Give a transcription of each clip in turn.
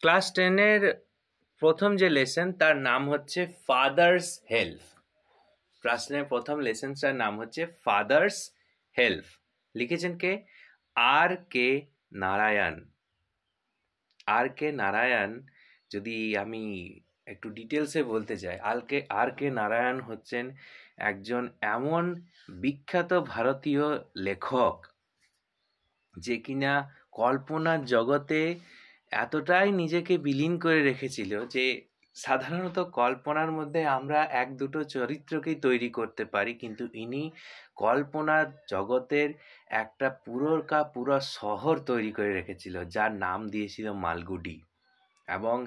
Class 10-এর প্রথম যে lesson তার নাম হচ্ছে ফাদার্স হেল্প। ক্লাস 10-এর প্রথম লেসনটার নাম হচ্ছে ফাদার্স হেল্প। লিখেছেন কে? আর কে নারায়ণ। আর কে নারায়ণ যদি আমি একটু ডিটেলসে বলতে চাই, আর কে নারায়ণ হচ্ছেন একজন এমন বিখ্যাত ভারতীয় লেখক যে কিনা কল্পনার জগতে এতটাই নিজেকে বিলীন করে রেখেছিল যে সাধারণত কল্পনার মধ্যে আমরা এক দুটো চরিত্রকেই তৈরি করতে পারি, কিন্তু ইনি কল্পনার জগতের একটা পুরো শহর তৈরি করে রেখেছিল যার নাম দিয়েছিল মালগুডি, এবং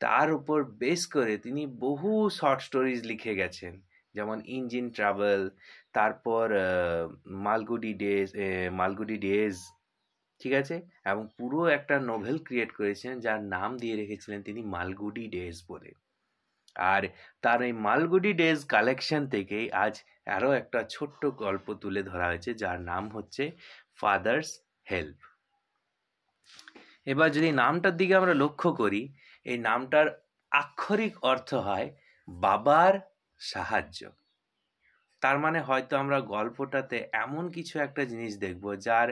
তার উপর বেস করে তিনি বহু শর্ট স্টোরিজ লিখে গেছেন, যেমন ইঞ্জিন ট্রাভেল, তারপর মালগুডি ডেজ, ঠিক আছে, এবং পুরো একটা নোভেল ক্রিয়েট করেছিলেন যার নাম দিয়ে রেখেছিলেন তিনি মালগুডি ডেজ বলে। আর তার এই মালগুডি ডেজ কালেকশন থেকেই আজ আরও একটা ছোট্ট গল্প তুলে ধরা হয়েছে যার নাম হচ্ছে ফাদার্স হেল্প। এবার যদি নামটার দিকে আমরা লক্ষ্য করি, এই নামটার আক্ষরিক অর্থ হয় বাবার সাহায্য। তার মানে হয়তো আমরা গল্পটাতে এমন কিছু একটা জিনিস দেখব যার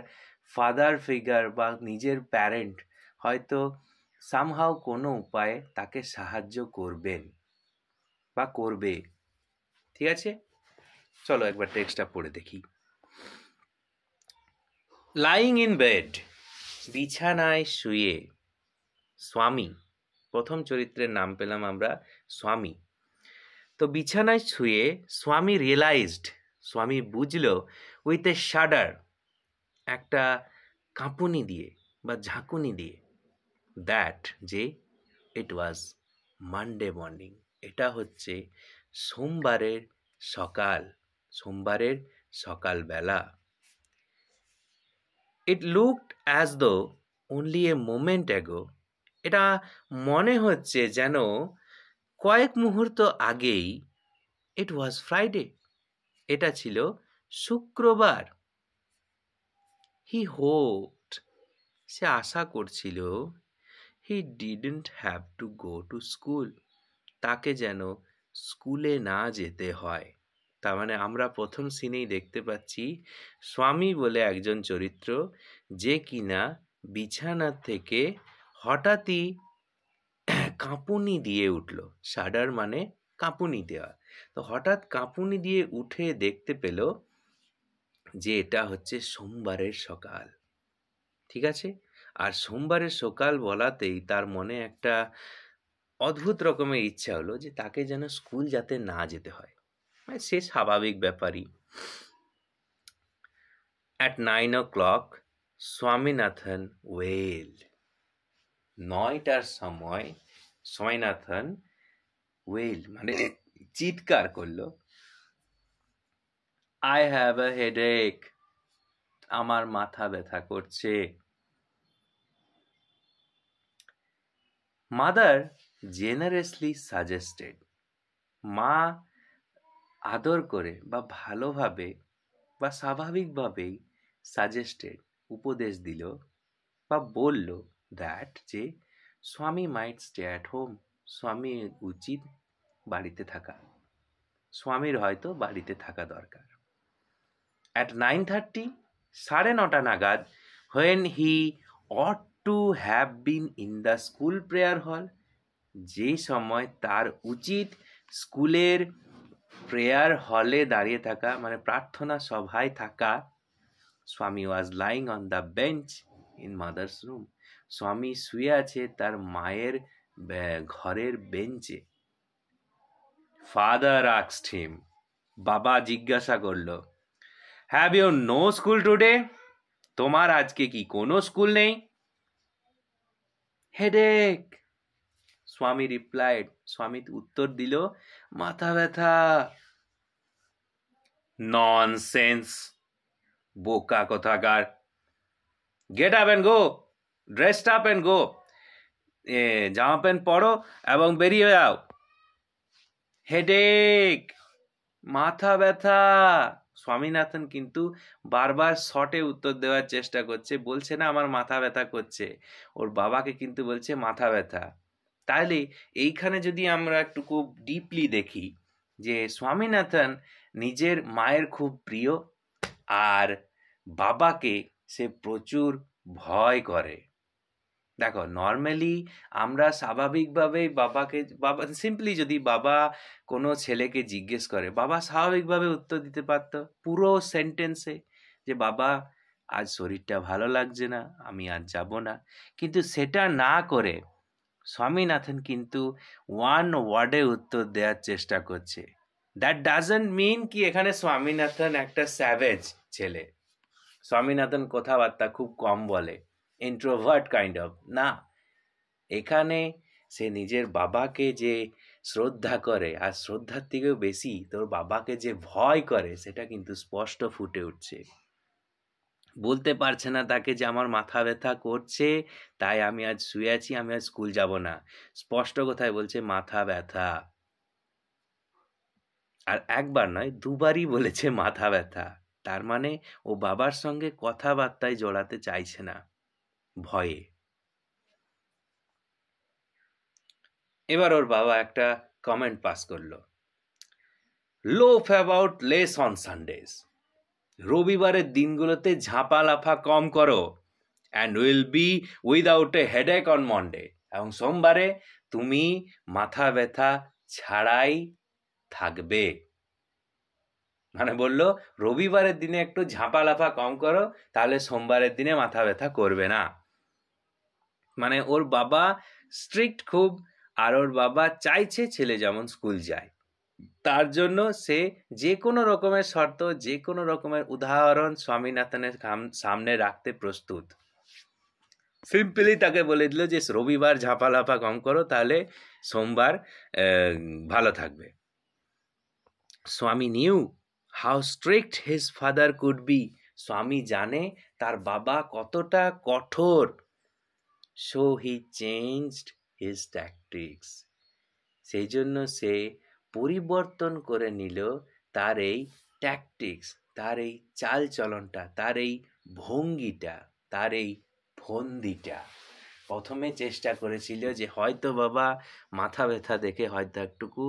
ফাদার ফিগার বা নিজের প্যারেন্ট হয়তো সামহাও কোনো উপায়ে তাকে সাহায্য করবেন বা করবে। ঠিক আছে, চলো একবার টেক্সটটা পড়ে দেখি। লাইং ইন বেড, বিছানায় শুয়ে স্বামী, প্রথম চরিত্রের নাম পেলাম আমরা স্বামী। তো বিছানায় শুয়ে স্বামী রিয়েলাইজড, স্বামী বুঝলো উইথ এ শাডার, একটা কাঁপুনি দিয়ে বা ঝাঁকুনি দিয়ে, দ্যাট যে ইট ওয়াজ মানডে মর্নিং, এটা হচ্ছে সোমবারের সকালবেলা। It looked as though only a moment ago, এটা মনে হচ্ছে যেন কয়েক মুহূর্ত আগেই। ইট ওয়াজ ফ্রাইডে, এটা ছিল শুক্রবার। হি হোপড, সে আশা করছিল, he didn't have to go to school, তাকে যেন স্কুলে না যেতে হয়। তার মানে আমরা প্রথম সিনেই দেখতে পাচ্ছি স্বামী বলে একজন চরিত্র যে কিনা বিছানা থেকে হঠাৎই কাঁপুনি দিয়ে উঠল। শাডার মানে কাঁপুনি দেওয়া। তো হঠাৎ কাঁপুনি দিয়ে উঠে দেখতে পেল যে এটা হচ্ছে সোমবারের সকাল। ঠিক আছে, আর সোমবারের সকাল বলাতেই তার মনে একটা অদ্ভুত রকমের ইচ্ছা হলো যে তাকে যেন স্কুল যাতে না যেতে হয়। সে স্বাভাবিক ব্যাপারই। অ্যাট 9 o'clock স্বামীনাথন ওয়েলড, 9টার সময় স্বামীনাথন ওয়েল মানে চিৎকার করলো, আই হ্যাভ আ হেডেক, আমার মাথা ব্যথা করছে। মাদার জেনারেসলি সাজেস্টেড, মা আদর করে বা ভালোভাবে বা স্বাভাবিকভাবেই সাজেস্টেড উপদেশ দিল বা বলল দ্যাট যে স্বামী মাইট স্টে অ্যাট হোম, স্বামী উচিত বাড়িতে থাকা, স্বামীর হয়তো বাড়িতে থাকা দরকার। অ্যাট 9:30, 9:30 নাগাদ, when he ought to have been in the school prayer hall, যে সময় তার উচিত স্কুলের প্রেয়ার হলে দাঁড়িয়ে থাকা মানে প্রার্থনা সভায় থাকা, স্বামী was lying on the bench in mother's room, স্বামী শুয়ে আছে তার মায়ের ঘরের বেঞ্চে। ফাদার আস্কড হিম, বাবা জিজ্ঞাসা করলো, have you no school today, তোমার আজকে কি কোনো স্কুল নেই? হেডেক, স্বামী রিপ্লাইড, স্বামী উত্তর দিল, মাথা ব্যথা। ননসেন্স, বোকা কোথাকার, get up and go, dressed up and go, জামা প্যান্ট পরো এবং বেরিয়ে যাও। হেডেক, মাথা ব্যথা। স্বামীনাথন কিন্তু বারবার শর্টে উত্তর দেওয়ার চেষ্টা করছে, বলছে না আমার মাথা ব্যথা করছে, ওর বাবাকে কিন্তু বলছে মাথা ব্যথা। তাহলে এইখানে যদি আমরা একটু খুব ডিপলি দেখি যে স্বামীনাথন নিজের মায়ের খুব প্রিয়, আর বাবাকে সে প্রচুর ভয় করে। দেখো নর্মালি আমরা স্বাভাবিকভাবেই বাবা সিম্পলি যদি বাবা কোনো ছেলেকে জিজ্ঞেস করে, বাবা স্বাভাবিকভাবে উত্তর দিতে পারত পুরো সেন্টেন্সে যে বাবা আজ শরীরটা ভালো লাগছে না, আমি আজ যাব না। কিন্তু সেটা না করে স্বামীনাথন কিন্তু ওয়ান ওয়ার্ডে উত্তর দেওয়ার চেষ্টা করছে। দ্যাট ডাজন্ট মিন কি এখানে স্বামীনাথন একটা স্যাভেজ ছেলে, স্বামীনাথন কথাবার্তা খুব কম বলে, ইন্ট্রোভার্ট কাইন্ড অফ না। এখানে সে নিজের বাবাকে যে শ্রদ্ধা করে, আর শ্রদ্ধার থেকেও বেশি তোর বাবাকে যে ভয় করে, সেটা কিন্তু স্পষ্ট ফুটে উঠছে। বলতে পারছে না তাকে যে আমার মাথা ব্যথা করছে তাই আমি আজ শুয়ে আছি, আমি আজ স্কুল যাব না। স্পষ্ট কথায় বলছে মাথা ব্যথা। আর একবার নয়, দুবারই বলেছে মাথা ব্যথা। তার মানে ও বাবার সঙ্গে কথাবার্তায় জড়াতে চাইছে না, ভয়ে। এবার ওর বাবা একটা কমেন্ট পাস করলো, loaf about less on Sundays. রবিবারের দিনগুলোতে ঝাপা লাফা কম করো, and will be without a headache on Monday. এবং সোমবারে তুমি মাথা ব্যথা ছাড়াই থাকবে। মানে বললো রবিবারের দিনে একটু ঝাপা লাফা কম করো, তাহলে সোমবারের দিনে মাথা ব্যথা করবে না। মানে ওর বাবা স্ট্রিক্ট খুব, আর ওর বাবা চাইছে ছেলে যেমন স্কুল যায়। তার জন্য সে যে কোনো রকমের শর্ত, যে কোনো রকমের উদাহরণ স্বামীনাথনের সামনে রাখতে প্রস্তুত। সিম্পলি তাকে বলে দিল যে রবিবার ঝাপালাফা কম করো, তাহলে সোমবার ভালো থাকবে। স্বামী new how strict his father could be. স্বামী জানে তার বাবা কতটা কঠোর। So he changed his tactics. সেই জন্য সে পরিবর্তন করে নিল তার এই ট্যাকটিক্স, তার এই চাল চলনটা, তার এই ভঙ্গিটা, তার এই ফন্দিটা। প্রথমে চেষ্টা করেছিল যে হয়তো বাবা মাথা ব্যথা দেখে হয়তো একটুকু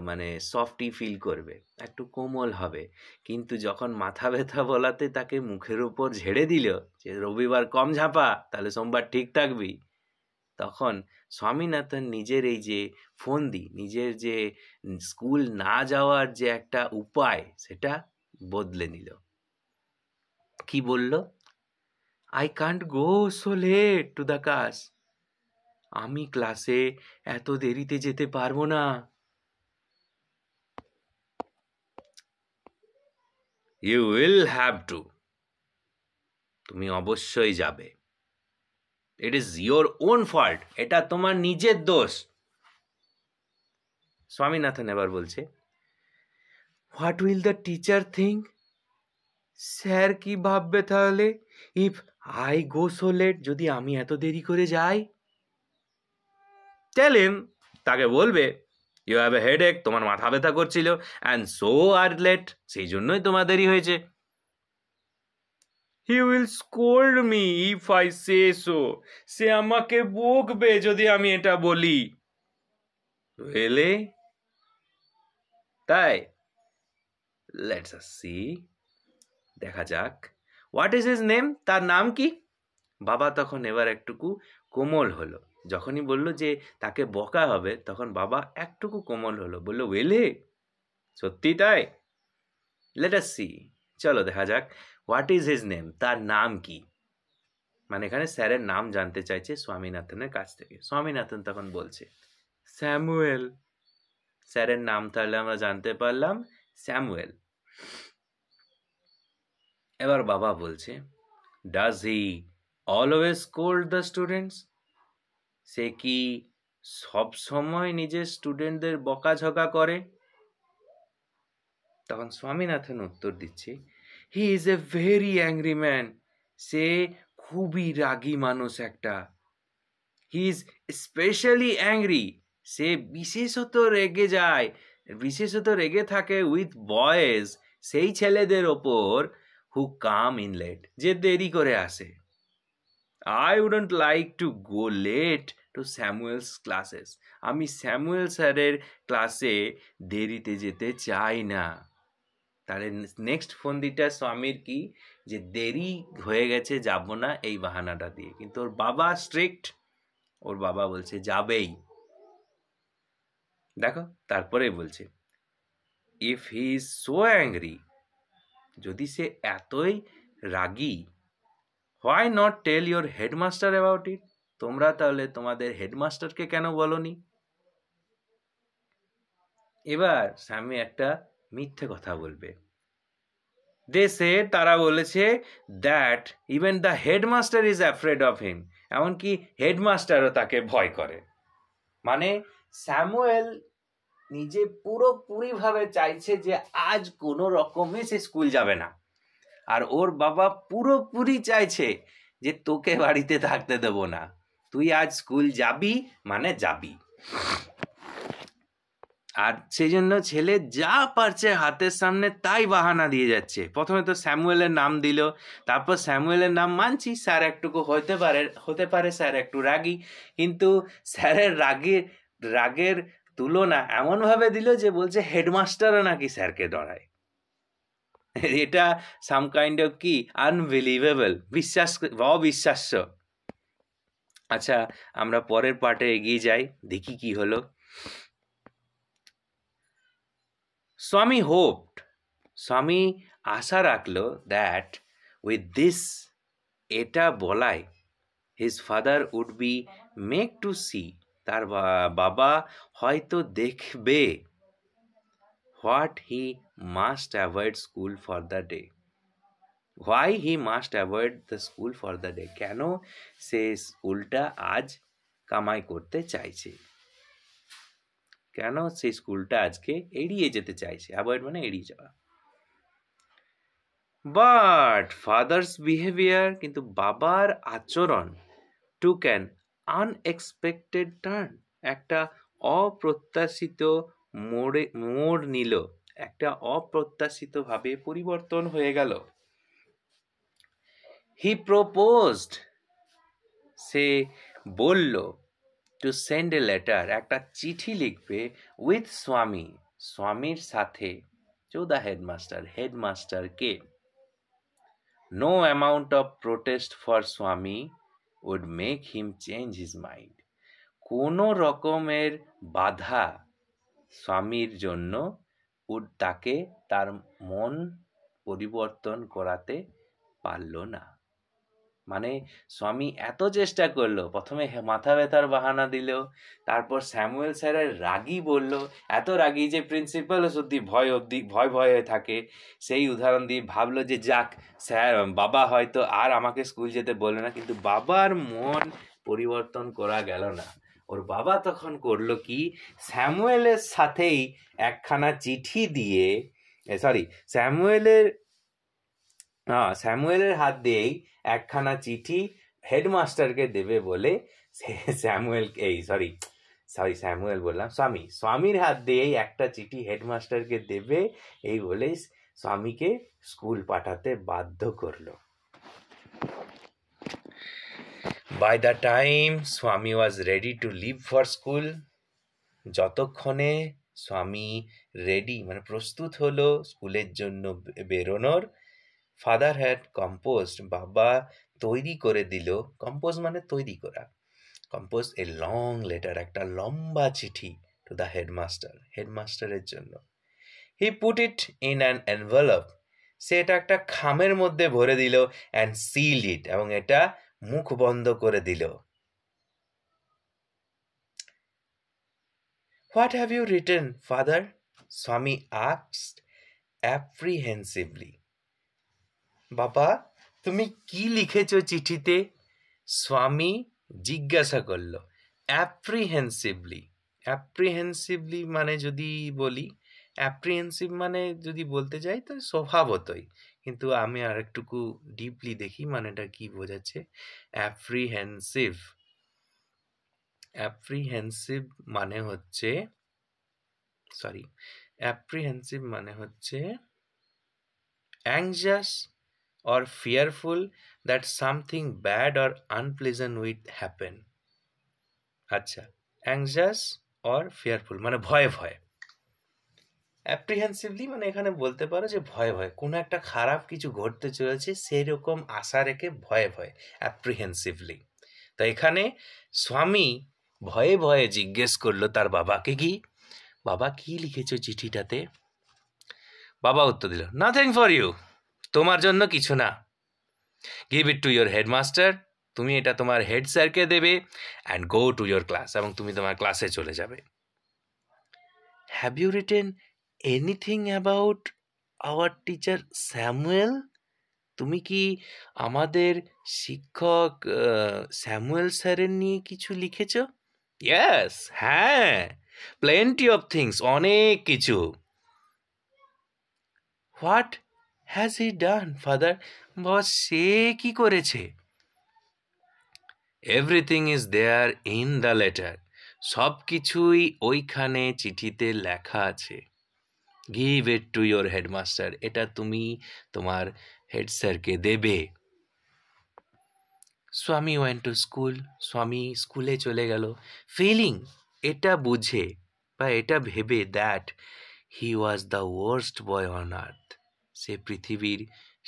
মানে সফটি ফিল করবে, একটু কোমল হবে। কিন্তু যখন মাথা ব্যথা বলাতে তাকে মুখের উপর ঝেড়ে দিল যে রবিবার কম ঝাপা, তাহলে সোমবার ঠিক থাকবি, তখন স্বামীনাথন নিজের এই যে ফন্দি, নিজের যে স্কুল না যাওয়ার যে একটা উপায়, সেটা বদলে নিল। কি বলল? I can't go so late to the class. আমি ক্লাসে এত দেরিতে যেতে পারবো না। You will have to. তুমি অবশ্যই যাবে। It is your own fault. এটা তোমার নিজের দোষ। স্বামীনাথন এবার বলছে, what will the teacher think? Sir কি ভাববে তাহলে if I go so late, যদি আমি এত দেরি করে যাই? টেল হিম, তাকে বলবে, ইউ হ্যাভ এ হেডেক, তোমার মাথা ব্যথা করছিল, অ্যান্ড সো আর লেট, সেই জন্যই তোমার দেরি হয়েছে। He will scold me if I say so. সে আমাকে বকবে যদি আমি এটা বলি। রিয়েলি? তাই? লেটস সি, দেখা যাক। What is his name? তার নাম কি? বাবা তখন এবার একটুকু কোমল হলো। যখনই বললো যে তাকে বকা হবে, তখন বাবা একটুকু কোমল হলো, বললো ওয়েলে, সত্যি তাই? লেট আস সি, চলো দেখা যাক। What is his name? তার নাম কি? মানে এখানে স্যারের নাম জানতে চাইছে স্বামীনাথনের কাছ থেকে। স্বামীনাথন তখন বলছে স্যামুয়েল। স্যারের নাম তাহলে আমরা জানতে পারলাম, স্যামুয়েল। এবার বাবা বলছে, does he always scold the students? সে কি সব সময় নিজের স্টুডেন্টদের বকাঝকা করে? তখন স্বামীনাথন উত্তর দিচ্ছে, he is a very angry man. সে খুবই রাগী মানুষ একটা। He is specially angry. সে বিশেষত রেগে যায়, বিশেষত রেগে থাকে উইথ বয়েজ, সেই ছেলেদের ওপর হু কাম ইন লেট, যে দেরি করে আসে। I wouldn't like to go late to Samuel's classes. আমি স্যামুয়েল স্যারের ক্লাসে দেরিতে যেতে চাই না। তাহলে নেক্সট ফন্দিটা স্বামীর কি, যে দেরি হয়ে গেছে যাব না এই বাহানাটা দিয়ে, কিন্তু ওর বাবা স্ট্রিক্ট, ওর বাবা বলছে যাবেই। দেখো তারপরে বলছে if he is so angry, যদি সে এতই রাগী, why not tell your headmaster about it, তোমরা তাহলে তোমাদের হেডমাস্টারকে কেন বলনি? এবার স্বামী একটা মিথ্যে কথা বলবে। দেশে তারা বলেছে that even the headmaster is afraid of him, এমনকি হেডমাস্টারও তাকে ভয় করে। মানে স্যামুয়েল নিজে পুরোপুরিভাবে চাইছে যে আজ কোনো রকমে সে স্কুল যাবে না, আর ওর বাবা পুরোপুরি চাইছে যে তোকে বাড়িতে থাকতে দেবো না, তুই আজ স্কুল যাবি মানে যাবি। আর সেই জন্য ছেলে যা পারছে হাতের সামনে তাই বাহানা দিয়ে যাচ্ছে। প্রথমে তো স্যামুয়েলের নাম দিল, তারপর স্যামুয়েলের নাম মানছি স্যার একটুকু হতে পারে স্যার একটু রাগী, কিন্তু স্যারের রাগের তুলনা এমনভাবে দিল যে বলছে হেডমাস্টারও নাকি স্যারকে ডরায়। এটা সাম কাইন্ড অফ কি আনবিলিভেবল, অবিশ্বাস্য। আচ্ছা আমরা পরের পার্টে এগিয়ে যাই, দেখি কি হলো। স্বামী হোপড, স্বামী আশা রাখলো দ্যাট উইথ দিস, এটা বলাই, his father would be make to see, তার বাবা হয়তো দেখবে, what he must avoid school for the day, why he must avoid the school for the day, কেন সে স্কুলটা আজ কামাই করতে চাইছে, কেন সেই স্কুলটা আজকে এড়িয়ে যেতে চাইছে। অ্যাভয়েড মানে এড়িয়ে যাওয়া। বাট ফাদার্স বিহেভিয়ার, কিন্তু বাবার আচরণ টুক অ্যান আনএক্সপেক্টেড টার্ন, একটা অপ্রত্যাশিত মোড় নিল, একটা অপ্রত্যাশিতভাবে পরিবর্তন হয়ে গেল। হি প্রপোজড, সে বলল, টু সেন্ড এ লেটার, একটা চিঠি লিখবে, উইথ স্বামী, স্বামীর সাথে, টু দ্য হেডমাস্টারকে। No amount of protest for Swami would make him change his mind, কোনো রকমের বাধা স্বামীর জন্য তাকে তার মন পরিবর্তন করাতে পারল না। মানে স্বামী এত চেষ্টা করলো, প্রথমে মাথা ব্যথার বাহানা দিল, তারপর স্যামুয়েল স্যারের রাগী বলল, এত রাগী যে প্রিন্সিপাল সত্যি ভয় হয়ে থাকে, সেই উদাহরণ দিয়ে ভাবলো যে যাক স্যার বাবা হয়তো আর আমাকে স্কুল যেতে বললো না, কিন্তু বাবার মন পরিবর্তন করা গেল না। ওর বাবা তখন করলো কি, স্যামুয়েলের সাথেই একখানা চিঠি দিয়ে, স্যামুয়েলের হাত দিয়েই একখানা চিঠি হেডমাস্টারকে দেবে বলে, স্বামীর হাত দিয়েই একটা চিঠি হেডমাস্টারকে দেবে এই বলে স্বামীকে স্কুল পাঠাতে বাধ্য করলো। By the time Swami was ready to leave for school, যতক্ষণে স্বামী রেডি মানে প্রস্তুত হলো স্কুলের জন্য বেরোনোর, ফাদার হ্যাড কম্পোজড, বাবা তৈরি করে দিল, কম্পোজ মানে তৈরি করা, কম্পোজ এ লং লেটার, একটা লম্বা চিঠি, টু দ্য হেডমাস্টারের জন্য। He put it in an envelope, সে এটা একটা খামের মধ্যে ভরে দিল, অ্যান্ড সিল্ড ইট, এবং এটা মুখ বন্ধ করে দিল। What have you written father, Swami asked apprehensively, বাবা তুমি কি লিখেছ চিঠিতে, স্বামী জিজ্ঞাসা করল। অ্যাপ্রিহেন্সিভলি মানে যদি বলি, অ্যাপ্রিহেন্সিভ মানে যদি বলতে যাই তো স্বভাবতই, কিন্তু আমি আর একটুকু ডিপলি দেখি মানেটা কি বোঝাচ্ছে। অ্যাপ্রিহেন্সিভ মানে হচ্ছে anxious or fearful that something bad or unpleasant will happen. আচ্ছা, anxious or fearful মানে ভয়ে ভয়ে। অ্যাপ্রিহেন্সিভলি মানে এখানে বলতে পারো যে ভয়ে ভয়ে কোনো একটা খারাপ কিছু ঘটতে চলেছে সেই রকম আশা রেখে ভয়ে ভয়ে, অ্যাপ্রিহেন্সিভলি। তো এখানে স্বামী ভয়ে ভয়ে জিজ্ঞেস করলো তার বাবাকে, কি বাবা কি লিখেছো চিঠিটাতে? বাবা উত্তর দিল, নাথিং ফর ইউ, তোমার জন্য কিছু না। Give it to your headmaster, তুমি এটা তোমার হেড স্যারকে দেবে, and go to your class, এবং তুমি তোমার ক্লাসে চলে যাবে। Have you written anything about our teacher Samuel? তুমি কি আমাদের শিক্ষক স্যামুয়েল স্যারের নিয়ে কিছু লিখেছ? ইয়েস, হ্যাঁ, প্লেন্টি অফ থিংস, অনেক কিছু। What has he done father? বস, সে কি করেছে? Everything is there in the letter, সব কিছুই ওইখানে চিঠিতে লেখা আছে। Give it to your headmaster, এটা তুমি তোমার হেড স্যারকে দেবে। স্বামী ওয়েন্ট টু স্কুল, স্বামী স্কুলে চলে গেল, ফিলিং, এটা বুঝে বা এটা ভেবে that he was the worst boy on earth, সে পৃথিবীর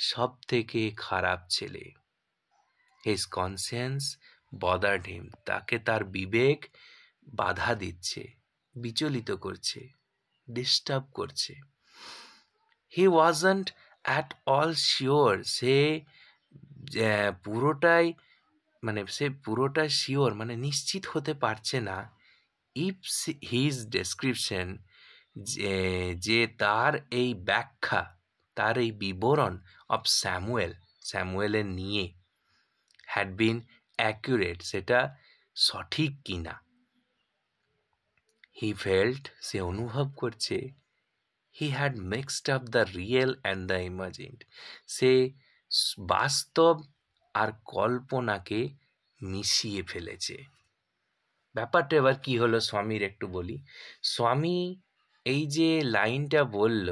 সব থেকে খারাপ ছেলে। হিজ কনসিয়েন্স বদার্ড হিম, তাকে তার বিবেক বাধা দিচ্ছে, বিচলিত করছে, ডিস্টার্ব করছে। He wasn't at all sure, সে পুরোটাই শিওর মানে নিশ্চিত হতে পারছে না। ইফ হিজ ডেসক্রিপশন, যে তার এই ব্যাখ্যা, তার এই বিবরণ অফ স্যামুয়েলের নিয়ে হ্যাড বিন অ্যাকুরেট, সেটা সঠিক কিনা। হি ফেল্ট, সে অনুভব করছে, he had mixed up the real and the imagined, সে বাস্তব আর কল্পনাকে মিশিয়ে ফেলেছে। ব্যাপারটা এবার কি হলো স্বামীর একটু বলি। স্বামী এই যে লাইনটা বলল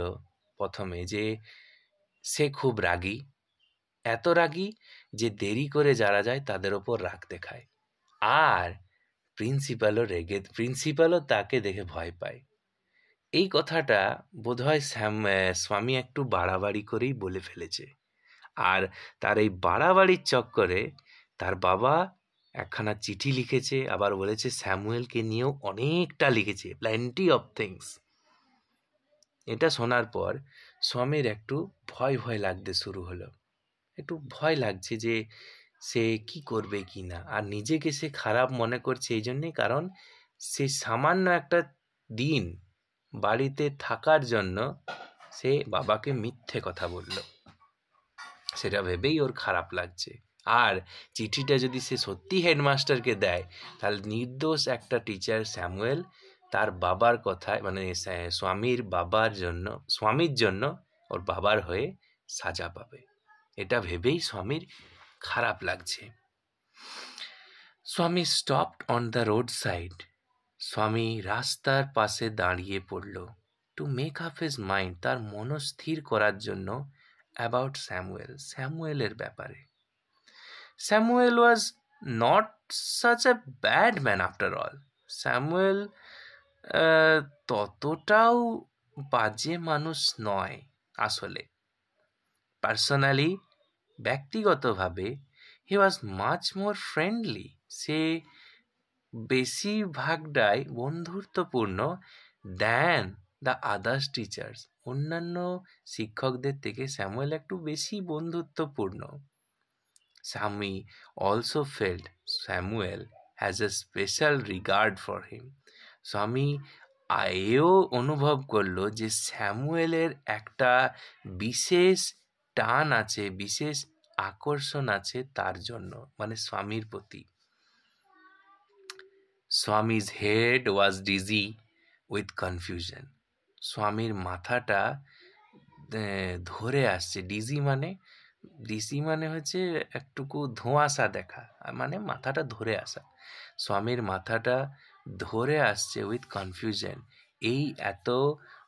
প্রথমে, যে সে খুব রাগী, এত রাগী যে দেরি করে যারা যায় তাদের ওপর রাগ দেখায়, আর প্রিন্সিপালও তাকে দেখে ভয় পায়। এই কথাটা বোধহয় স্বামী একটু বাড়াবাড়ি করেই বলে ফেলেছে, আর তার এই বাড়াবাড়ির চক্করে তার বাবা একখানা চিঠি লিখেছে, আবার বলেছে স্যামুয়েলকে নিয়েও অনেকটা লিখেছে, প্ল্যান্টি অফ থিংস। এটা শোনার পর স্বামীর একটু ভয় ভয় লাগতে শুরু হলো, একটু ভয় লাগছে যে সে কি করবে কি না, আর নিজেকে সে খারাপ মনে করছে এই জন্যে, কারণ সে সামান্য একটা দিন বাড়িতে থাকার জন্য সে বাবাকে মিথ্যে কথা বলল, সেটা ভেবেই ওর খারাপ লাগছে। আর চিঠিটা যদি সে সত্যি হেডমাস্টারকে দেয়, তাহলে নির্দোষ একটা টিচার স্যামুয়েল তার বাবার কথায় মানে স্বামীর জন্য ওর বাবার হয়ে সাজা পাবে, এটা ভেবেই স্বামীর খারাপ লাগছে। স্বামী stopped on the road side, স্বামী রাস্তার পাশে দাঁড়িয়ে পড়ল, to make up his mind, তার মনস্থির করার জন্য, অ্যাবাউট স্যামুয়েলের ব্যাপারে। Samuel was not such a bad man after all, Samuel ততটাও বাজে মানুষ নয় আসলে। পার্সোনালি, ব্যক্তিগতভাবে, হি ওয়াজ মাচ মোর ফ্রেন্ডলি, সে বেশিরভাগটাই বন্ধুত্বপূর্ণ, দ্যান দ্য আদার্স টিচার্স, অন্যান্য শিক্ষকদের থেকে স্যামুয়েল একটু বেশি বন্ধুত্বপূর্ণ। স্বামী also felt Samuel has a special regard for him, স্বামী এও অনুভব করলো যে স্যামুয়েলের একটা বিশেষ টান আছে, বিশেষ আকর্ষণ আছে তার জন্য, মানে স্বামীর প্রতি। Swami's head was dizzy with confusion, স্বামীর মাথাটা ধরে আসছে। ডিজি মানে হচ্ছে একটুকু ধোঁয়াশা দেখা, মানে মাথাটা ধরে আসা। স্বামীর মাথাটা ধরে আসছে উইথ কনফিউশন, এই এত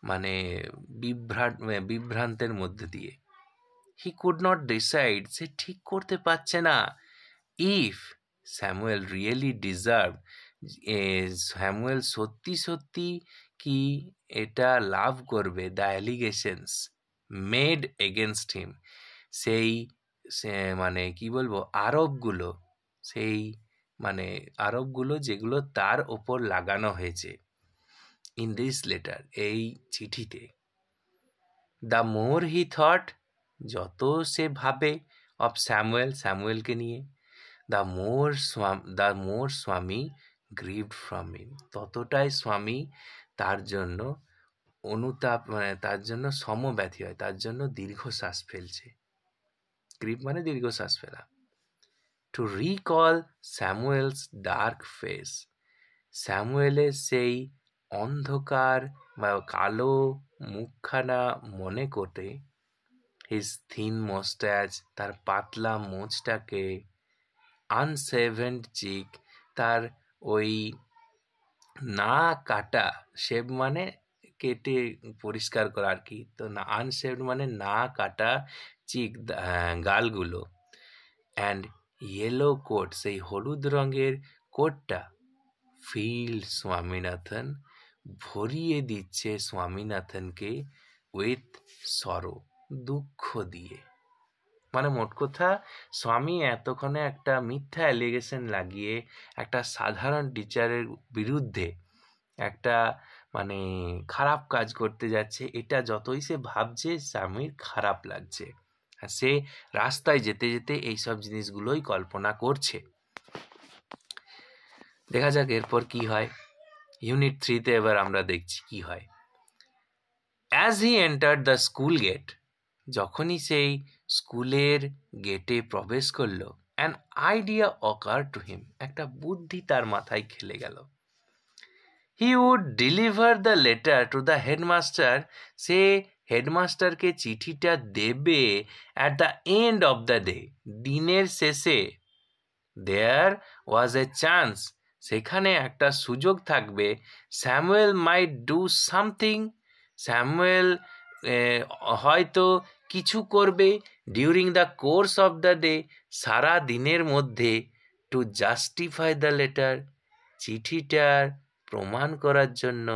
মানে বিভ্রান্তের মধ্যে দিয়ে। হি কুড নট ডিসাইড, সে ঠিক করতে পারছে না if Samuel really deserve, Samuel সত্যি সত্যি কি এটা লাভ করবে the allegations made against him, সেই মানে কি বলবো আরোপগুলো, সেই মানে আরোপগুলো যেগুলো তার ওপর লাগানো হয়েছে ইন দিস লেটার, এই চিঠিতে। দ্য মোর হি থট, যত সে ভাবে অফ স্যামুয়েল, স্যামুয়েলকে নিয়ে, দ্য মোর স্বামী গ্রিভড ফ্রম হিম, ততটাই স্বামী তার জন্য অনুতাপ, মানে তার জন্য সমব্যথী হয়, তার জন্য দীর্ঘশ্বাস ফেলছে। গ্রিভ মানে দীর্ঘশ্বাস ফেলা। To recall Samuel's dark face, স্যামুয়েলের সেই অন্ধকার বা কালো মুখখানা মনে করতে, হিজ থিন মস্ট্যাচ, তার পাতলা মোচটাকে, আনশেভেন্ড চিক, তার ওই না কাটা, শেভ মানে কেটে পরিষ্কার করা আর কি, তো না আনশেভড মানে না কাটা চিক, গালগুলো, অ্যান্ড ইয়েলো কোট, সেই হলুদ রঙের কোটটা, ফিল্ড স্বামীনাথন, ভরিয়ে দিচ্ছে স্বামীনাথনকে উইথ সরো, দুঃখ দিয়ে। মানে মোট কথা, স্বামী এতক্ষণে একটা মিথ্যা অ্যালিগেশন লাগিয়ে একটা সাধারণ টিচারের বিরুদ্ধে একটা মানে খারাপ কাজ করতে যাচ্ছে, এটা যতই সে ভাবছে স্বামীর খারাপ লাগছে, আর সে রাস্তায় যেতে যেতে এইসব জিনিসগুলোই কল্পনা করছে। দেখা যাক এরপর কি হয়। ইউনিট 3-তে এবার আমরা দেখছি কি হয়। As he entered the school gate, যখনই সেই স্কুলের গেটে প্রবেশ করলো, an idea occur to him, একটা বুদ্ধি তার মাথায় খেলে গেল। He would deliver the letter to the headmaster, সে হেডমাস্টারকে চিঠিটা দেবে at the end of the day, দিনের শেষে। দেয়ার ওয়াজ এ চান্স, সেখানে একটা সুযোগ থাকবে, Samuel might do something, Samuel হয়তো কিছু করবে, during the course of the day, সারা দিনের মধ্যে, টু জাস্টিফাই দ্য লেটার, চিঠিটার প্রমাণ করার জন্য।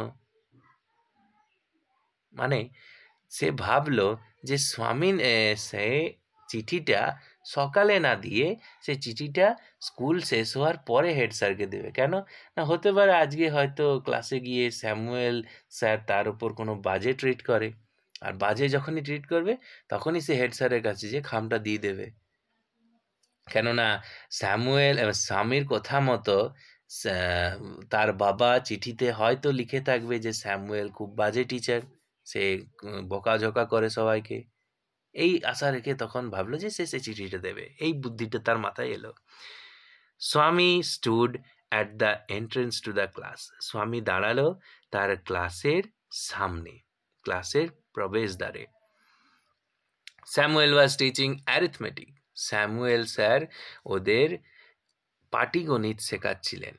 মানে সে ভাবলো যে সে চিঠিটা সকালে না দিয়ে সে চিঠিটা স্কুল শেষ হওয়ার পরে হেড স্যারকে দেবে। কেন না, হতে পারে আজকে হয়তো ক্লাসে গিয়ে স্যামুয়েল স্যার তার উপর কোনো বাজে ট্রিট করে, আর বাজে যখনই ট্রিট করবে তখনই সে হেড স্যারের কাছে যে খামটা দিয়ে দেবে। কেননা স্যামুয়েল স্বামীর কথা মতো তার বাবা চিঠিতে হয়তো লিখে থাকবে যে স্যামুয়েল খুব বাজে টিচার, সে বকাঝকা করে সবাইকে, এই আশা রেখে তখন ভাবলো যে সে চিঠিটা দেবে, এই বুদ্ধিটা তার মাথায় এলো। স্বামী stood at the entrance two the class, স্বামী দাঁড়ালো তার ক্লাসের সামনে, ক্লাসের প্রবেশদ্বারে। Samuel was teaching arithmetic, Samuel sir ওদের পাটিগণিত শেখাচ্ছিলেন।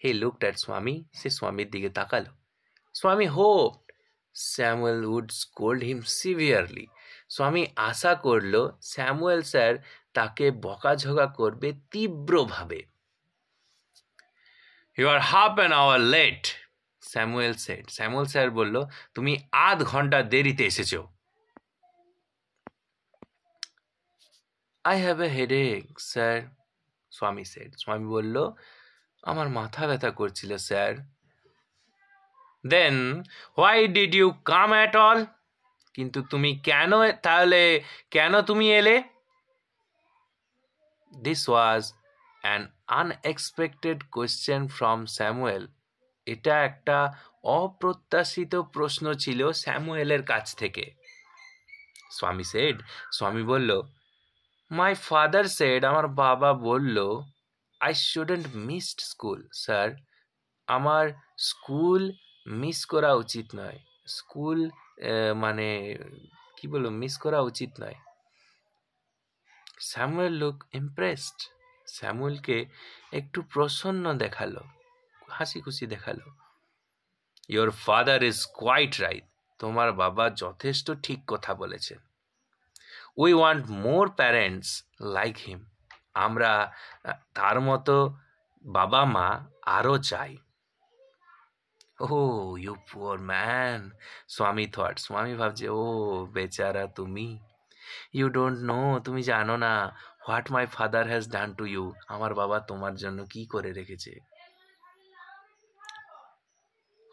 হি লুকড অ্যাট স্বামী, সে স্বামীর দিকে তাকালো। Swami hope Samuel would scold him severely, Swami আশা করলো স্যামুয়েল স্যার তাকে বকাঝকা করবে তীব্রভাবে। You are half an hour late, Samuel said, Samuel sir বলল তুমি আধ ঘন্টা দেরিতে এসেছো। I have a headache sir, Swami said, Swami বলল আমার মাথা ব্যথা করছিল sir. Then why did you come at all, কিন্তু তুমি কেন, তাহলে কেন তুমি এলে? This was an unexpected question from Samuel, এটা একটা অপ্রত্যাশিত প্রশ্ন ছিল স্যামুয়েলের কাছ থেকে। স্বামী সেড, স্বামী বলল মাই ফাদার সেড, আমার বাবা বলল I shouldn't missed school sir, আমার স্কুল মিস করা উচিত নয়, স্কুল মানে কি বলবো মিস করা উচিত নয়। স্যামুয়েল লুক ইমপ্রেসড, স্যামুয়েলকে একটু প্রসন্ন দেখালো, হাসি খুশি দেখালো। Your father is quite right, তোমার বাবা যথেষ্ট ঠিক কথা বলেছেন। We want more parents like him. আমরা তার মতো বাবা মা আরও চাই। Oh you poor man, Swami thought, Swami ভাবছে ও বেচারা তুমি, ইউ ডোন্ট নো, তুমি জানো না, what my father has done to you, আমার বাবা তোমার জন্য কি করে রেখেছে।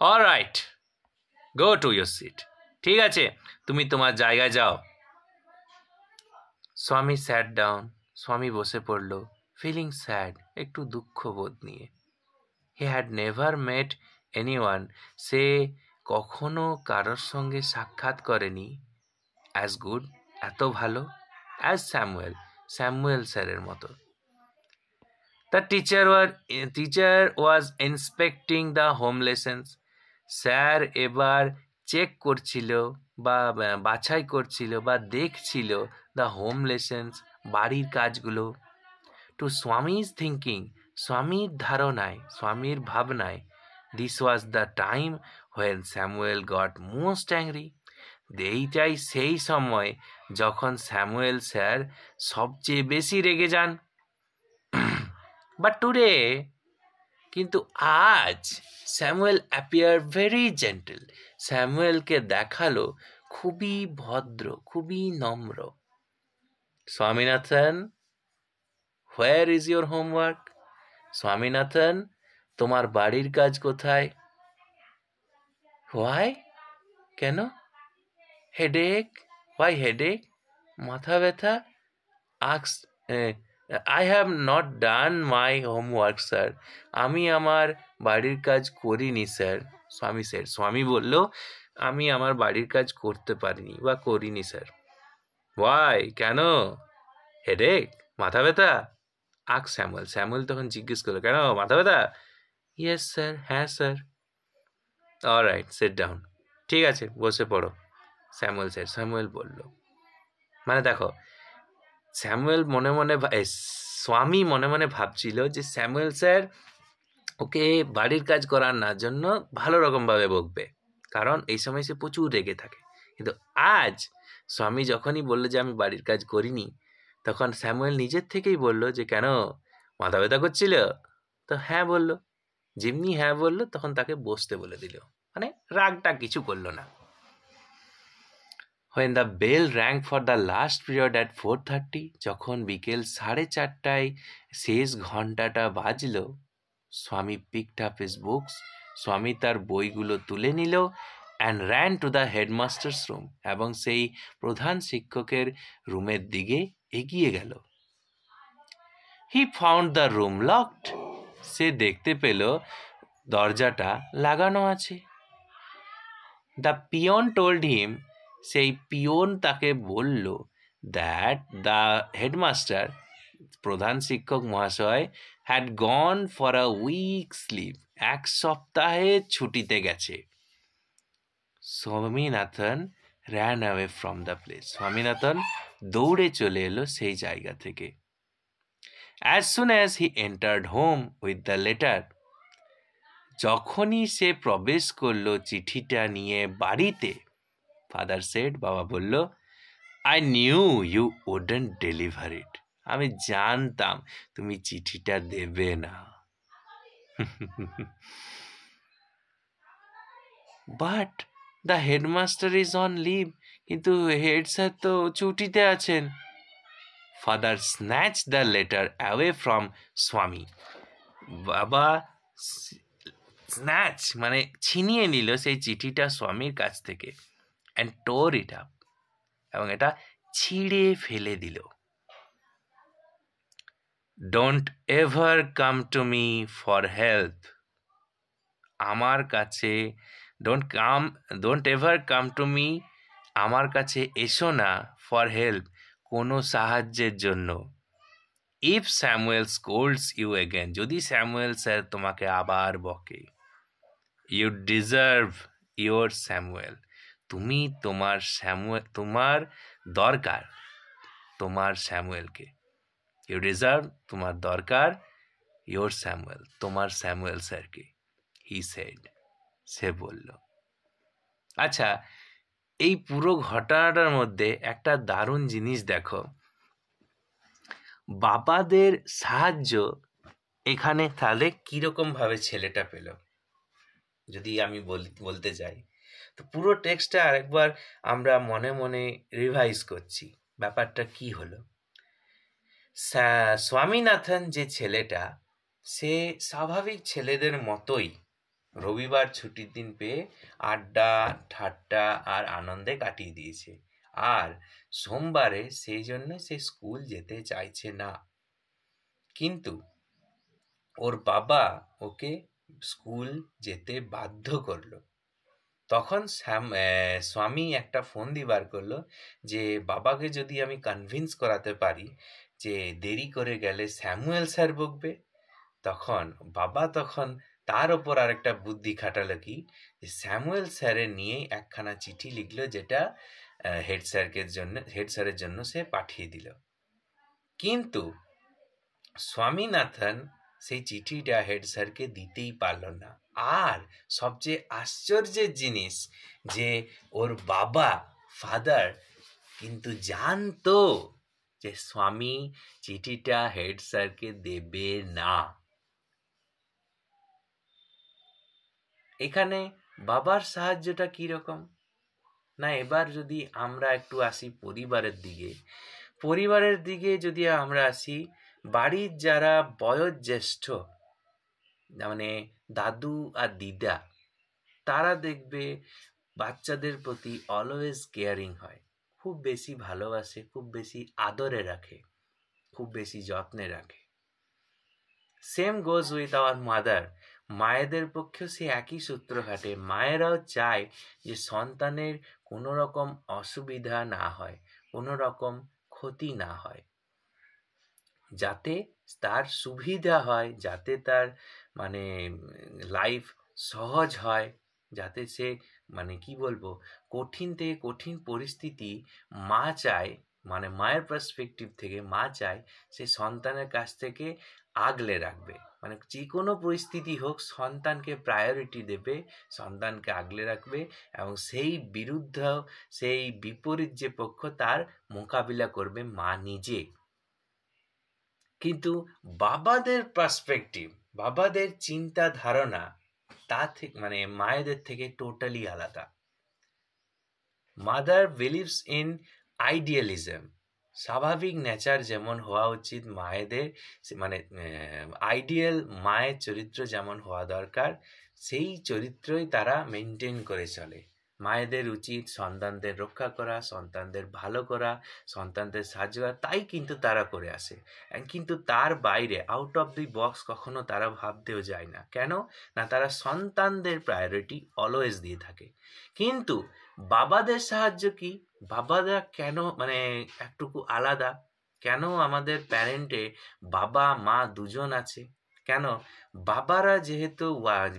Alright, go to your seat, ঠিক আছে তুমি তোমার জায়গায় যাও। স্বামী স্যাট ডাউন, স্বামী বসে পড়ল, ফিলিং স্যাড, একটু দুঃখ বোধ নিয়ে। He had never met anyone, সে কখনো কারোর সঙ্গে সাক্ষাৎ করেনি অ্যাজ গুড, এত ভালো, অ্যাজ স্যামুয়েল, স্যামুয়েল স্যারের মতো। The teacher was inspecting the home lessons, sir এবার চেক করছিল বা বাছাই করছিল বা দেখছিল দ্য হোম লেসন্স, বাড়ির কাজগুলো। টু স্বামীজ থিঙ্কিং, স্বামীর ধারণায়, স্বামীর ভাবনায়, this was the time when Samuel goat most angry, এইটাই সেই সময় যখন স্যামুয়েল স্যার সবচেয়ে বেশি রেগে যান। বাট টুডে, কিন্তু আজ, স্যামুয়েল অ্যাপিয়ার ভেরি জেন্টল, স্যামুয়েলকে দেখালো খুবই ভদ্র, খুবই নম্র। Swaminathan, where is your homework? Swaminathan, তোমার বাড়ির কাজ কোথায়? হোয়াই, কেন? হেডেক, হোয়াই হেডেক, মাথা ব্যথা? Asks, I have not done my homework sir, আমি আমার বাড়ির কাজ করিনি স্যার। স্বামী স্যার, স্বামী বলল আমি আমার বাড়ির কাজ করতে পারিনি বা করিনি স্যার। ওয়াই, কেন? হেডেক, মাথা ব্যথা? আক স্যামুয়েল, স্যামুয়েল তখন জিজ্ঞেস করলো কেন, মাথা ব্যথা? ইয়েস স্যার, হ্যাঁ স্যার। অলরাইট, সিট ডাউন, ঠিক আছে বসে পড়ো। স্যামুয়েল স্যার, স্যামুয়েল বলল। মানে দেখো, স্যামুয়েল মনে মনে, স্বামী মনে মনে ভাবছিল যে স্যামুয়েল স্যার ওকে বাড়ির কাজ করার না জন্য ভালো রকমভাবে বকবে, কারণ এই সময় সে প্রচুর রেগে থাকে। কিন্তু আজ স্বামী যখনই বললো যে আমি বাড়ির কাজ করিনি, তখন স্যামুয়েল নিজের থেকেই বলল যে কেন, মাথা ব্যথা করছিল? তো হ্যাঁ বলল, যেমনি হ্যাঁ বলল তখন তাকে বসতে বলে দিল, মানে রাগটা কিছু করলো না। When the bell rang for the last period at 4:30, যখন বিকেল 4:30 শেষ ঘন্টাটা বাজল, স্বামী picked up his books, স্বামী তার বইগুলো তুলে নিল, and ran to the headmaster's room, এবং সেই প্রধান শিক্ষকের রুমের দিকে এগিয়ে গেল। He found the room locked, সে দেখতে পেল দরজাটা লাগানো আছে। The peon told him, সেই পিয়ন তাকে বলল, দ্যাট দ্য হেডমাস্টার, প্রধান শিক্ষক মহাশয়, had gone for a week's leave, এক সপ্তাহের ছুটিতে গেছে। Swaminathan ran away from the place, স্বামীনাথন দৌড়ে চলে এলো সেই জায়গা থেকে। As soon as he entered home with the letter, যখনই সে প্রবেশ করলো চিঠিটা নিয়ে বাড়িতে, ফাদার সেড, বাবা বলল, I knew you wouldn't deliver it, আমি জানতাম তুমি চিঠিটা দেবে না। But the headmaster is on leave, কিন্তু হেড স্যার তো ছুটিতে আছেন। Father snatch the letter away from Swami, বাবা স্ন্যাচ মানে ছিনিয়ে নিল সেই চিঠিটা স্বামীর কাছ থেকে, and tore it up, এবং এটা ছিঁড়ে ফেলে দিল। Don't ever come to me for help, আমার কাছে, don't ever come to me, আমার কাছে এসো না, ফর হেল্প, কোনো সাহায্যের জন্য। If Samuel scolds you again, যদি স্যামুয়েল স্যার তোমাকে আবার বকে, ইউ ডিজার্ভ ইয়োর স্যামুয়েল, তুমি তোমার তোমার দরকার তোমার স্যামুয়েলকে, ইউ ডিজার্ভ, তোমার দরকার, ইয়োর স্যামুয়েল, তোমার স্যামুয়েল স্যারকে, হি সেড, সে বলল। আচ্ছা, এই পুরো ঘটনাটার মধ্যে একটা দারুণ জিনিস দেখো, বাবাদের সাহায্য এখানে তাহলে কিরকম ভাবে ছেলেটা পেল, যদি আমি বলতে যাই, তো পুরো টেক্সটটা আরেকবার আমরা মনে মনে রিভাইজ করছি ব্যাপারটা কি হলো। স্বামীনাথন যে ছেলেটা, সে স্বাভাবিক ছেলেদের মতোই রবিবার ছুটির দিন পেয়ে আড্ডা ঠাট্টা আর আনন্দে কাটিয়ে দিয়েছে, আর সোমবারে সেই জন্য সে স্কুল যেতে চাইছে না। কিন্তু ওর বাবা ওকে স্কুল যেতে বাধ্য করলো। তখন স্বামী একটা ফোন বার করলো যে বাবাকে যদি আমি কনভিন্স করাতে পারি যে দেরি করে গেলে স্যামুয়েল স্যার বকবে, তখন বাবা তার ওপর আরেকটা বুদ্ধি খাটালো কি, যে স্যামুয়েল স্যারের নিয়ে একখানা চিঠি লিখলো, যেটা হেড স্যারের জন্য সে পাঠিয়ে দিল। কিন্তু স্বামীনাথন সেই চিঠিটা হেড স্যারকে দিতেই পারল না। আর সবচেয়ে আশ্চর্যের জিনিস যে ওর বাবা ফাদার কিন্তু জানতো যে স্বামী চিঠিটা হেড স্যারকে দেবে না। এখানে বাবার সাহায্যটা কি রকম না, এবার যদি আমরা একটু আসি পরিবারের দিকে যদি আমরা আসি, বাড়ির যারা বয়োজ্যেষ্ঠ মানে দাদু আর দিদা, তারা দেখবে বাচ্চাদের প্রতি অলওয়েজ কেয়ারিং হয়, খুব বেশি ভালোবাসে, খুব বেশি আদরে রাখে, খুব বেশি যত্নে রাখে। Same goes with our mother, মায়েদের পক্ষেও সে একই সূত্র খাটে। মায়েরাও চায় যে সন্তানের কোনো রকম অসুবিধা না হয়, কোনো রকম ক্ষতি না হয়, যাতে তার সুবিধা হয়, যাতে তার মানে লাইফ সহজ হয়, যাতে সে কি বলবো, কঠিন থেকে কঠিন পরিস্থিতি মা চায়, মায়ের পার্সপেক্টিভ থেকে মা চায় সে সন্তানের কাছ থেকে আগলে রাখবে, যে কোনো পরিস্থিতি হোক সন্তানকে প্রায়োরিটি দেবে, সন্তানকে আগলে রাখবে, এবং সেই বিপরীত যে পক্ষ তার মোকাবিলা করবে মা নিজে। কিন্তু বাবাদের পার্সপেক্টিভ, বাবাদের চিন্তা ধারণা তা থেকে মায়েদের থেকে টোটালি আলাদা। মাদার বিলিভস ইন আইডিয়ালিজম, স্বাভাবিক নেচার যেমন হওয়া উচিত মায়েদের, আইডিয়াল মায়ের চরিত্র যেমন হওয়া দরকার, সেই চরিত্রই তারা মেনটেন করে চলে। মায়েদের উচিত সন্তানদের রক্ষা করা, সন্তানদের ভালো করা, সন্তানদের সাহায্য করা, তাই কিন্তু তারা করে আসে। কিন্তু তার বাইরে আউট অফ দি বক্স কখনো তারা ভাবতেও যায় না। কেন না, তারা সন্তানদের প্রায়োরিটি অলওয়েজ দিয়ে থাকে। কিন্তু বাবাদের সাহায্য কি, বাবারা কেন একটুকু আলাদা, কেন আমাদের প্যারেন্টে বাবা মা দুজন আছে, কেন বাবারা যেহেতু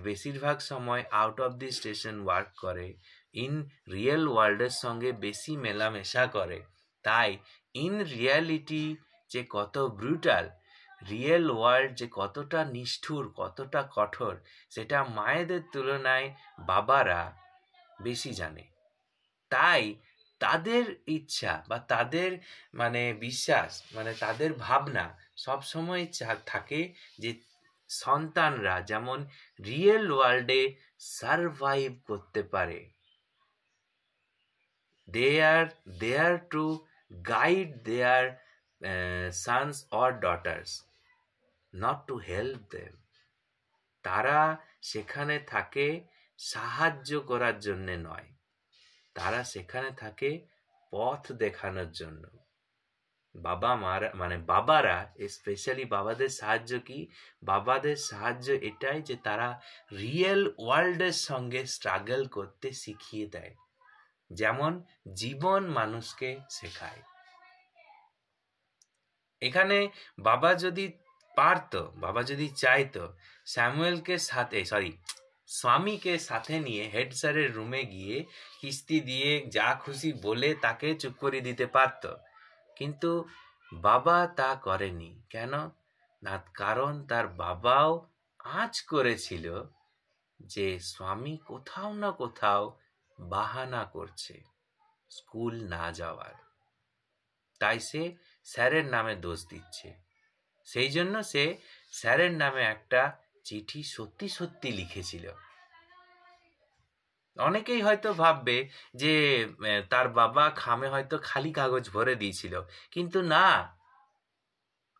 বেশিরভাগ সময় out of the station work করে, ইন রিয়েল ওয়ার্ল্ডের সঙ্গে বেশি মেলামেশা করে, তাই ইন রিয়ালিটি যে কত ব্রুটাল, রিয়েল ওয়ার্ল্ড যে কতটা নিষ্ঠুর, কতটা কঠোর, সেটা মায়েদের তুলনায় বাবারা বেশি জানে। তাই তাদের ইচ্ছা বা তাদের বিশ্বাস, তাদের ভাবনা সবসময় থাকে যে সন্তানরা যেমন রিয়েল ওয়ার্ল্ডে সারভাইভ করতে পারে। they are there to guide their sons or daughters, not to help them. তারা সেখানে থাকে সাহায্য করার জন্য নয়, তারা সেখানে থাকে পথ দেখানোর জন্য। বাবারা স্পেশালি বাবাদের সাহায্য কি, বাবাদের সাহায্য এটাই যে তারা রিয়েল ওয়ার্ল্ডের সঙ্গে স্ট্রাগল করতে শিখিয়ে দেয়, যেমন জীবন মানুষকে শেখায়। এখানে বাবা যদি চাইতো, স্বামীকে সাথে নিয়ে হেড স্যারের রুমে গিয়ে কিস্তি দিয়ে যা খুশি বলে তাকে চুপ করে দিতে পারত, কিন্তু বাবা তা করেনি। কেন না, কারণ তার বাবাও আঁচ করেছিল যে স্বামী কোথাও না কোথাও বাহানা করছে, স্কুল না যাওয়ার। তাই সে স্যারের নামে দোষ দিচ্ছে। সেই জন্য সে স্যারের নামে একটা চিঠি সত্যি সত্যি লিখেছিল। অনেকেই হয়তো ভাববে যে তার বাবা খামে হয়তো খালি কাগজ ভরে দিয়েছিল, কিন্তু না,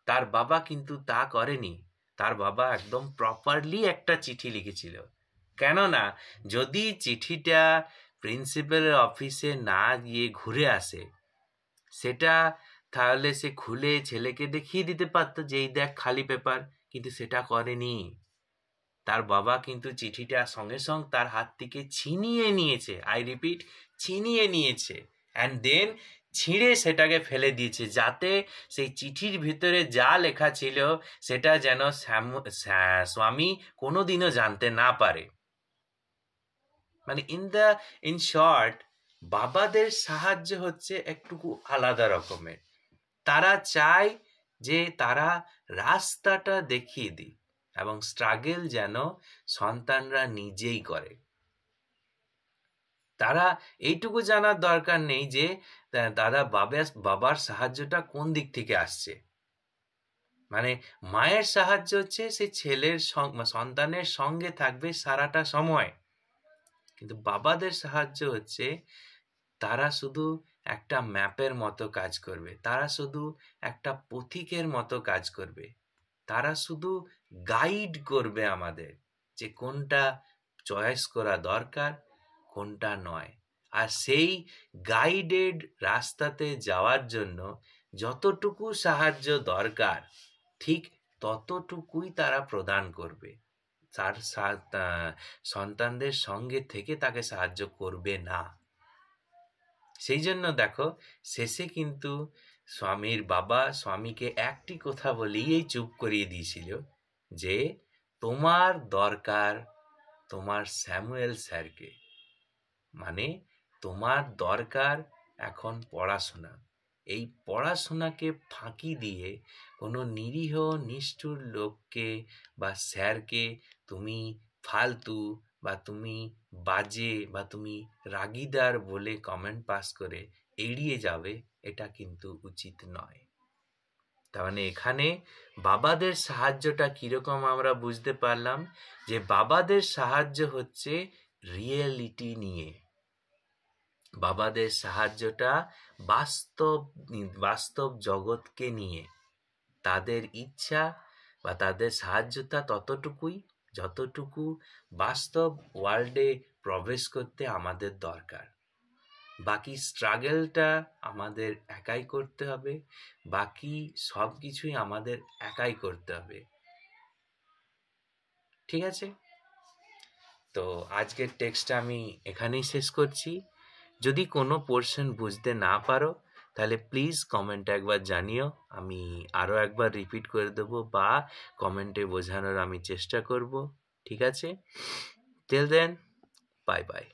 তার বাবা কিন্তু তা করেনি। তার বাবা একদম প্রপারলি একটা চিঠি লিখেছিল। কেননা যদি চিঠিটা প্রিন্সিপালের অফিসে না গিয়ে ঘুরে আসে, সেটা তাহলে সে খুলে ছেলেকে দেখিয়ে দিতে পারতো যে এই দেখ খালি পেপার, কিন্তু সেটা করেনি। তার বাবা কিন্তু চিঠিটা সঙ্গে সঙ্গে তার হাত থেকে ছিনিয়ে নিয়েছে, আই রিপিট, ছিনিয়ে নিয়েছে, অ্যান্ড দেন ছিঁড়ে সেটাকে ফেলে দিয়েছে, যাতে সেই চিঠির ভিতরে যা লেখা ছিল সেটা যেন স্বামী কোনোদিনও জানতে না পারে। মানে ইন শর্ট, বাবাদের সাহায্য হচ্ছে একটুকু আলাদা রকমের। তারা চায় যে তারা রাস্তাটা দেখিয়ে দিই, এবং স্ট্রাগল যেন সন্তানরা নিজেই করে। তারা এইটুকু জানার দরকার নেই যে দাদা বাবার সাহায্যটা কোন দিক থেকে আসছে। মানে মায়ের সাহায্য হচ্ছে সে ছেলের সন্তানের সঙ্গে থাকবে সারাটা সময়, কিন্তু বাবাদের সাহায্য হচ্ছে তারা শুধু একটা ম্যাপের মতো কাজ করবে, তারা শুধু একটা পথিকের মতো কাজ করবে, তারা শুধু গাইড করবে আমাদের যে কোনটা চয়েস করা দরকার, কোনটা নয়। আর সেই গাইডেড রাস্তাতে যাওয়ার জন্য যতটুকু সাহায্য দরকার ঠিক ততটুকুই তারা প্রদান করবে। তার সন্তানদের সঙ্গে থেকে তাকে সাহায্য করবে না। সেই জন্য দেখো শেষে কিন্তু স্বামীর বাবা স্বামীকে একটি কথা বলেই চুপ করিয়ে দিয়েছিল যে তোমার দরকার তোমার স্যামুয়েল স্যারকে, মানে তোমার দরকার এখন পড়াশোনা। এই পড়াশোনাকে ফাঁকি দিয়ে কোনো নিরীহ নিষ্ঠুর লোককে বা স্যারকে তুমি ফালতু বা তুমি বাজে বা তুমি রাগীদার বলে কমেন্ট পাস করে এড়িয়ে যাবে, এটা কিন্তু উচিত নয়। তার মানে এখানে বাবাদের সাহায্যটা কিরকম আমরা বুঝতে পারলাম, যে বাবাদের সাহায্য হচ্ছে রিয়েলিটি নিয়ে। বাবাদের সাহায্যটা বাস্তব জগৎকে নিয়ে। তাদের ইচ্ছা বা তাদের সাহায্যটা ততটুকুই যতটুকু বাস্তব ওয়ার্ল্ডে প্রবেশ করতে আমাদের দরকার। বাকি স্ট্রাগলটা আমাদের একাই করতে হবে, বাকি সব কিছুই আমাদের একাই করতে হবে। ঠিক আছে, তো আজকের টেক্সটটা আমি এখানেই শেষ করছি। যদি কোনো পোর্শন বুঝতে না পারো তাহলে প্লিজ কমেন্টে একবার জানিও, আমি আরও একবার রিপিট করে দেবো বা কমেন্টে বোঝানোর আমি চেষ্টা করব। ঠিক আছে, টিল দেন, বাই বাই।